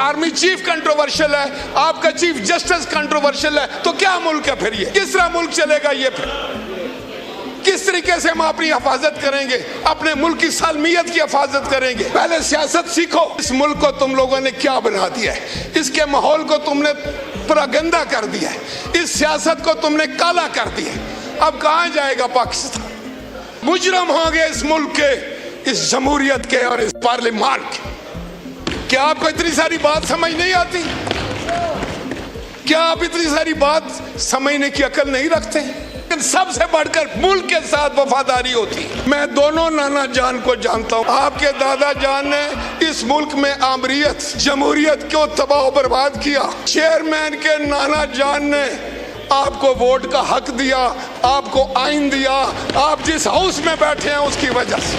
Army chief controversial है, आपका chief justice controversial है, तो क्या मुल्क है फिर? ये किस तरह मुल्क चलेगा? ये फिर किस तरीके से हम अपनी हिफाजत करेंगे, अपने मुल्क की सालमियत की हिफाजत करेंगे? पहले सियासत सीखो। इस मुल्क को तुम लोगों ने क्या बना दिया है? इसके माहौल को तुमने पूरा गंदा कर दिया है, इस सियासत को तुमने काला कर दिया है। अब कहां जाएगा पाकिस्तान? मुजरम होंगे इस मुल्क के, इस जमहूरियत के और इस पार्लियामान के। क्या आपको इतनी सारी बात समझ नहीं आती? क्या आप इतनी सारी बात समझने की अकल नहीं रखते? लेकिन सबसे बढ़कर मुल्क के साथ वफादारी होती। मैं दोनों नाना जान को जानता हूँ। आपके दादा जान ने इस मुल्क में आमरीत जमहूरियत को तबाह बर्बाद किया। चेयरमैन के नाना जान ने आपको वोट का हक दिया, आपको आइन दिया, आप जिस हाउस में बैठे हैं उसकी वजह से।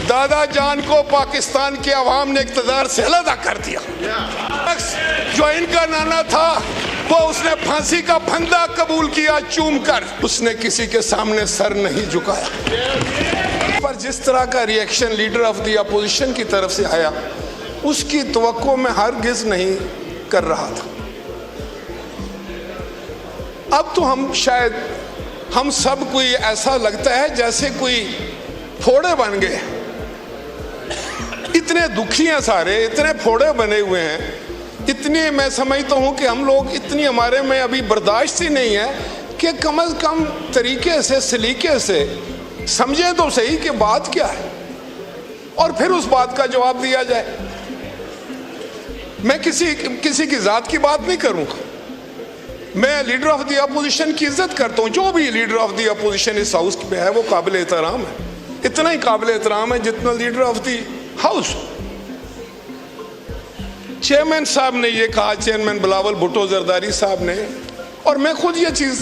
दादा जान को पाकिस्तान के अवाम ने इक़्तिदार से अलग कर दिया। जो इनका नाना था वो उसने फांसी का फंदा कबूल किया चूम कर, उसने किसी के सामने सर नहीं झुकाया। पर जिस तरह का reaction leader of the opposition की तरफ से आया, उसकी तवक्को मैं हरगिज़ नहीं कर रहा था। अब तो हम सब कोई ऐसा लगता है जैसे कोई फोड़े बन गए। इतने दुखी हैं सारे, इतने फोड़े बने हुए हैं, इतने मैं समझता हूं कि हम लोग इतनी हमारे में अभी बर्दाश्त ही नहीं है कि कम से कम तरीके से सलीके से समझे तो सही कि बात क्या है और फिर उस बात का जवाब दिया जाए। मैं किसी की जात की बात नहीं करूंगा। मैं लीडर ऑफ द अपोजिशन की इज्जत करता हूं। जो भी लीडर ऑफ द अपोजिशन इस हाउस में है वो काबिल एहतराम है, इतना ही काबिल एहतराम है जितना leader of the house. Chairman साहब ने ये कहा, चेयरमैन बिलावल भुट्टो जरदारी साहब ने, और मैं खुद ये चीज़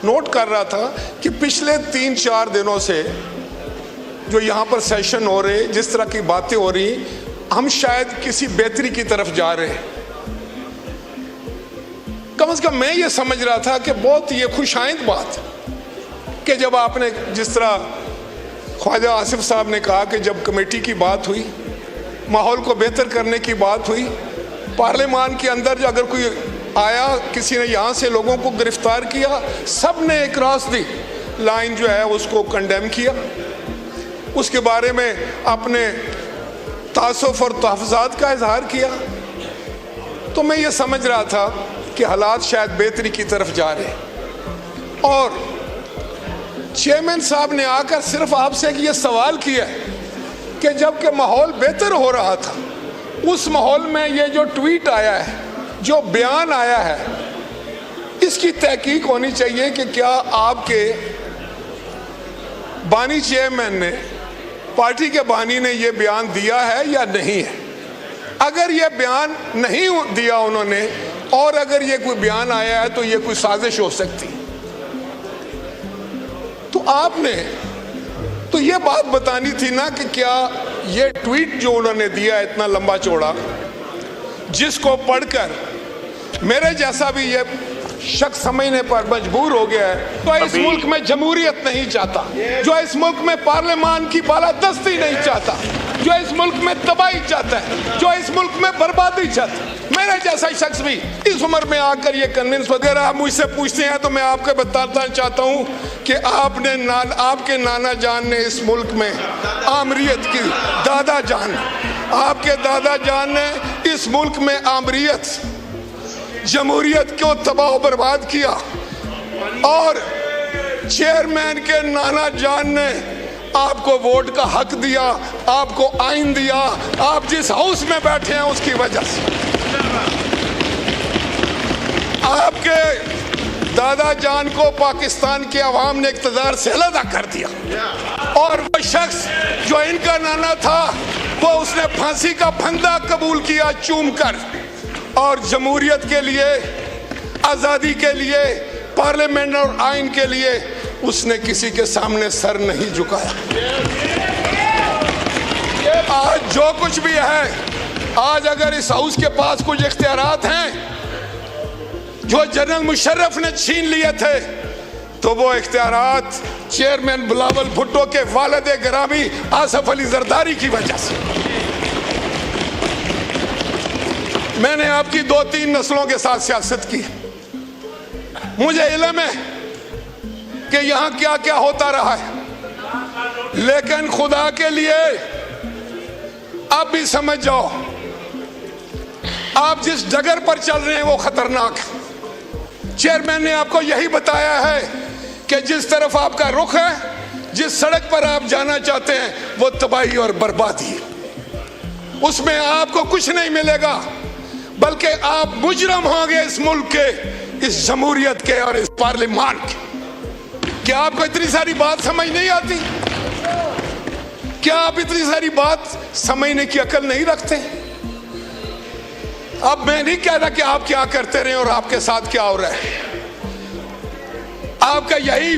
नोट कर रहा था कि पिछले 3-4 दिनों से जो यहाँ पर सेशन हो रहे, जिस तरह की बातें हो रही, हम शायद किसी बेहतरी की तरफ जा रहे हैं। कम से कम मैं ये समझ रहा था कि बहुत ये खुशाइंद बात कि जब आपने जिस तरह ख्वाजा आसिफ साहब ने कहा कि जब कमेटी की बात हुई, माहौल को बेहतर करने की बात हुई, पार्लियामान के अंदर जो अगर कोई आया, किसी ने यहाँ से लोगों को गिरफ्तार किया, सब ने एक क्रॉस दी लाइन जो है उसको कंडेम किया, उसके बारे में अपने तासुफ और तहफ़्फ़ुज़ात का इजहार किया। तो मैं ये समझ रहा था कि हालात शायद बेहतरी की तरफ जा रहे हैं। और चेयरमैन साहब ने आकर सिर्फ आपसे ये सवाल किया कि जब के माहौल बेहतर हो रहा था, उस माहौल में ये जो ट्वीट आया है, जो बयान आया है, इसकी तहकीक होनी चाहिए कि क्या आपके बानी चेयरमैन ने, पार्टी के बानी ने ये बयान दिया है या नहीं है। अगर ये बयान नहीं दिया उन्होंने और अगर ये कोई बयान आया है तो ये कोई साजिश हो सकती। तो आपने तो ये बात बतानी थी ना कि क्या ये ट्वीट जो उन्होंने दिया इतना लंबा चौड़ा, जिसको पढ़कर मेरे जैसा भी ये शख्स समझने पर मजबूर हो गया है, तो इस मुल्क में जमहूरियत नहीं चाहता, जो इस मुल्क में पार्लियामान की बालादस्ती नहीं चाहता, जो इस मुल्क में तबाही चाहता है, जो इस मुल्क में बर्बादी चाहता है, मेरे जैसा शख्स भी इस उम्र में आकर ये कन्विंस वगैरह आप मुझसे पूछते हैं तो मैं आपको बताना चाहता हूँ कि आपके नाना जान ने इस मुल्क में आमरीत की, दादा जान, आपके दादा जान ने इस मुल्क में आमरीत जमहूरियत को तबाह बर्बाद किया, और चेयरमैन के नाना जान ने आपको वोट का हक दिया, आपको आइन दिया, आप जिस हाउस में बैठे हैं उसकी वजह से। आपके दादा जान को पाकिस्तान के अवाम ने इक़्तिदार से अलग कर दिया, और वो शख्स जो इनका नाना था वो उसने फांसी का फंदा कबूल किया चूम कर, और जमहूरियत के लिए, आज़ादी के लिए, पार्लियामेंट और आइन के लिए उसने किसी के सामने सर नहीं झुकाया। आज जो कुछ भी है, आज अगर इस हाउस के पास कुछ इख्तियारात हैं जो जनरल मुशर्रफ ने छीन लिए थे, तो वो इख्तियारात चेयरमैन बिलावल भुट्टो के वालिद गिरामी आसिफ अली जरदारी की वजह से। मैंने आपकी 2-3 नस्लों के साथ सियासत की, मुझे इल्म है कि यहां क्या क्या होता रहा है, लेकिन खुदा के लिए आप भी समझ जाओ, आप जिस डगर पर चल रहे हैं वो खतरनाक है। चेयरमैन ने आपको यही बताया है कि जिस तरफ आपका रुख है, जिस सड़क पर आप जाना चाहते हैं, वो तबाही और बर्बादी है। उसमें आपको कुछ नहीं मिलेगा, बल्कि आप मुजरम होंगे इस मुल्क के, इस जमहूरियत के और इस पार्लियामान के। क्या आपको इतनी सारी बात समझ नहीं आती? क्या आप इतनी सारी बात समझने की अकल नहीं रखते? अब मैं नहीं कह रहा कि आप क्या करते रहे और आपके साथ क्या हो रहा है। आपका यही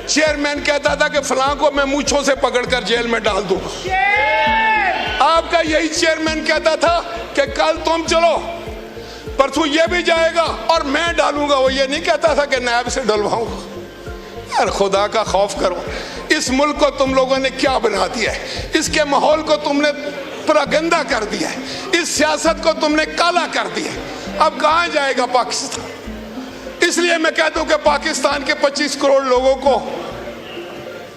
चेयरमैन कहता था कि फलां को मैं मूंछों से पकड़कर जेल में डाल दूंगा। आपका यही चेयरमैन कहता था कि कल तुम चलो, परसों ये भी जाएगा और मैं डालूंगा। वो ये नहीं कहता था कि नायब से डलवाऊंगा। यार खुदा का खौफ करो। इस मुल्क को तुम लोगों ने क्या बना दिया है, इसके माहौल को तुमने पूरा गंदा कर दिया है, इस सियासत को तुमने काला कर दिया है। अब कहाँ जाएगा पाकिस्तान? इसलिए मैं कहता हूं कि पाकिस्तान के 25 करोड़ लोगों को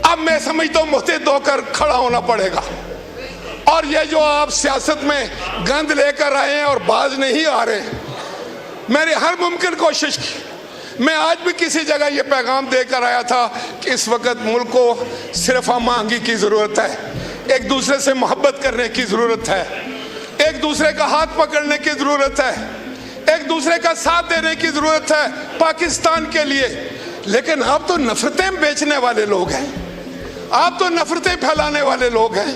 अब मैं समझता हूं मुस्तैद होकर खड़ा होना पड़ेगा। और ये जो आप सियासत में गंद लेकर आए हैं और बाज नहीं आ रहे, मैंने हर मुमकिन कोशिश की। मैं आज भी किसी जगह ये पैगाम देकर आया था कि इस वक्त मुल्क को सिर्फ हम आहंगी की जरूरत है, एक दूसरे से मोहब्बत करने की जरूरत है, एक दूसरे का हाथ पकड़ने की जरूरत है, एक दूसरे का साथ देने की जरूरत है पाकिस्तान के लिए। लेकिन आप तो नफरतें बेचने वाले लोग हैं, आप तो नफरतें फैलाने वाले लोग हैं,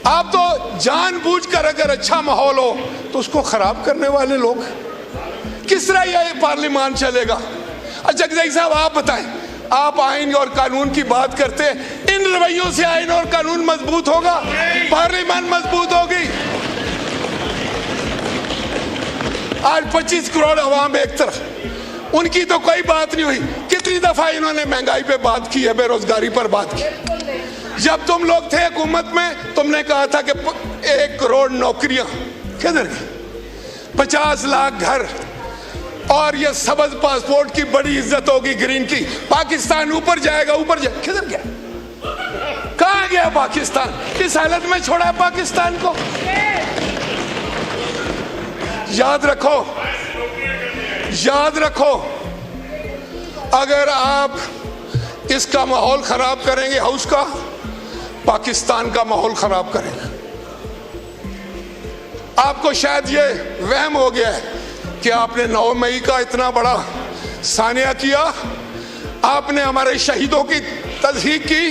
आप तो जानबूझकर अगर अच्छा माहौल हो तो उसको खराब करने वाले लोग। किस तरह यह पार्लियामान चलेगा? जगदई साहब आप बताएं, आप आइन और कानून की बात करते हैं, इन रवैयों से आइन और कानून मजबूत होगा, पार्लियामान मजबूत होगी। आज 25 करोड़ अवाम एक तरफ, उनकी तो कोई बात नहीं हुई। कितनी दफा इन्होंने महंगाई पे बात की है, बेरोजगारी पर बात की। जब तुम लोग थे हुकूमत में, तुमने कहा था कि 1 करोड़ नौकरियां, किधर गई? 50 लाख घर, और ये सबज पासपोर्ट की बड़ी इज्जत होगी, ग्रीन की। पाकिस्तान ऊपर जाएगा, ऊपर जाएगा। किधर गया? कहां गया पाकिस्तान? किस हालत में छोड़ा है पाकिस्तान को? याद रखो, याद रखो, अगर आप इसका माहौल खराब करेंगे, हाउस का, पाकिस्तान का माहौल खराब करेंगे। आपको शायद ये वहम हो गया है कि आपने 9 मई का इतना बड़ा सानिया किया, आपने हमारे शहीदों की तज़हीक की।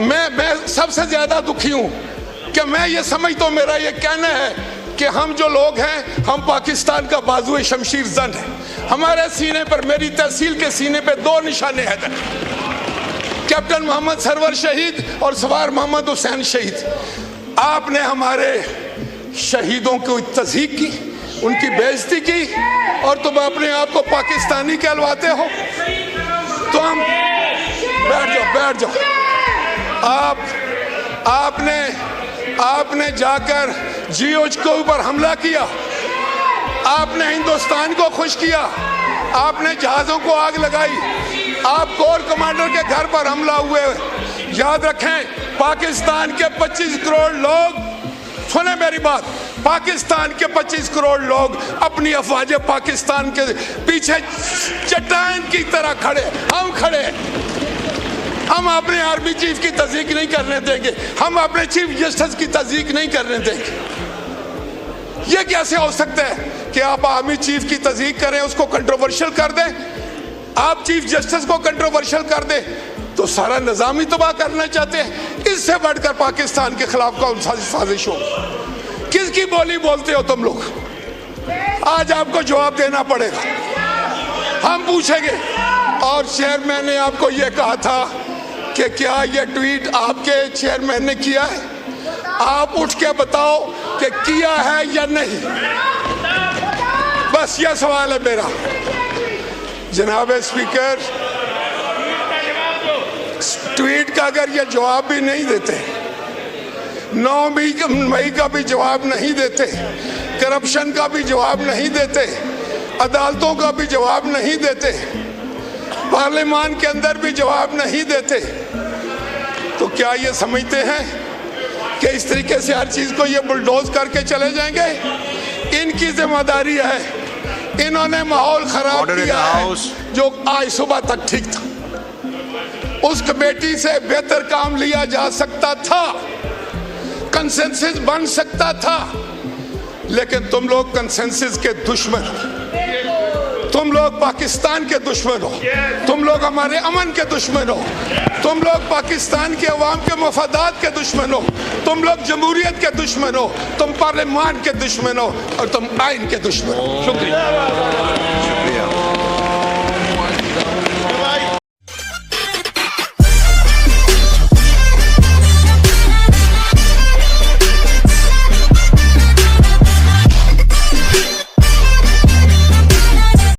मैं सबसे ज्यादा दुखी हूं कि मैं ये समझता हूं, मेरा ये कहना है कि हम जो लोग हैं, हम पाकिस्तान का बाजुए शमशीर जंग है। हमारे सीने पर, मेरी तहसील के सीने पे 2 निशाने हैं, कैप्टन मोहम्मद सरवर शहीद और सवार मोहम्मद हुसैन शहीद। आपने हमारे शहीदों की तज़हीक की, उनकी बेइज्जती की, और तुम अपने आप को पाकिस्तानी कहलवाते हो। तो हम बैठ जाओ। आपने जाकर जीओज के ऊपर हमला किया, आपने हिंदुस्तान को खुश किया, आपने जहाजों को आग लगाई, आप कोर कमांडर के घर पर हमला हुए। याद रखें, पाकिस्तान के 25 करोड़ लोग, सुने मेरी बात, पाकिस्तान के 25 करोड़ लोग अपनी अफवाज पाकिस्तान के पीछे चट्टान की तरह खड़े, हम खड़े। हम अपने आर्मी चीफ की तज़हीक नहीं करने देंगे, हम अपने चीफ जस्टिस की तज़हीक नहीं करने देंगे। ये कैसे हो सकता है कि आप आर्मी चीफ की तज़हीक करें, उसको कंट्रोवर्शियल कर दें, आप चीफ जस्टिस को कंट्रोवर्शियल कर दें, तो सारा निज़ाम ही तबाह करना चाहते हैं। इससे बढ़कर पाकिस्तान के खिलाफ कौन सा साजिश हो? किसकी बोली बोलते हो तुम लोग? आज आपको जवाब देना पड़ेगा, हम पूछेंगे। और चेयरमैन ने आपको यह कहा था कि क्या यह ट्वीट आपके चेयरमैन ने किया है? आप उठ के बताओ कि किया है या नहीं। बस यह सवाल है मेरा। जनाब स्पीकर, ट्वीट का अगर ये जवाब भी नहीं देते, 9 मई का भी जवाब नहीं देते, करप्शन का भी जवाब नहीं देते, अदालतों का भी जवाब नहीं देते, पार्लियामान के अंदर भी जवाब नहीं देते, तो क्या ये समझते हैं कि इस तरीके से हर चीज को ये बुलडोज करके चले जाएंगे? इनकी जिम्मेदारी है, इन्होंने माहौल खराब किया है जो आज सुबह तक ठीक था। उस कमेटी से बेहतर काम लिया जा सकता था, कंसेंसस बन सकता था, लेकिन तुम लोग कंसेंसस के दुश्मन हो, तुम लोग पाकिस्तान के दुश्मन हो, तुम लोग हमारे अमन के दुश्मन हो, तुम लोग पाकिस्तान के अवाम के मफादात के दुश्मन हो, तुम लोग जमहूरियत के दुश्मन हो, तुम पार्लियामान के दुश्मन हो और तुम आइन के दुश्मन हो। शुक्रिया।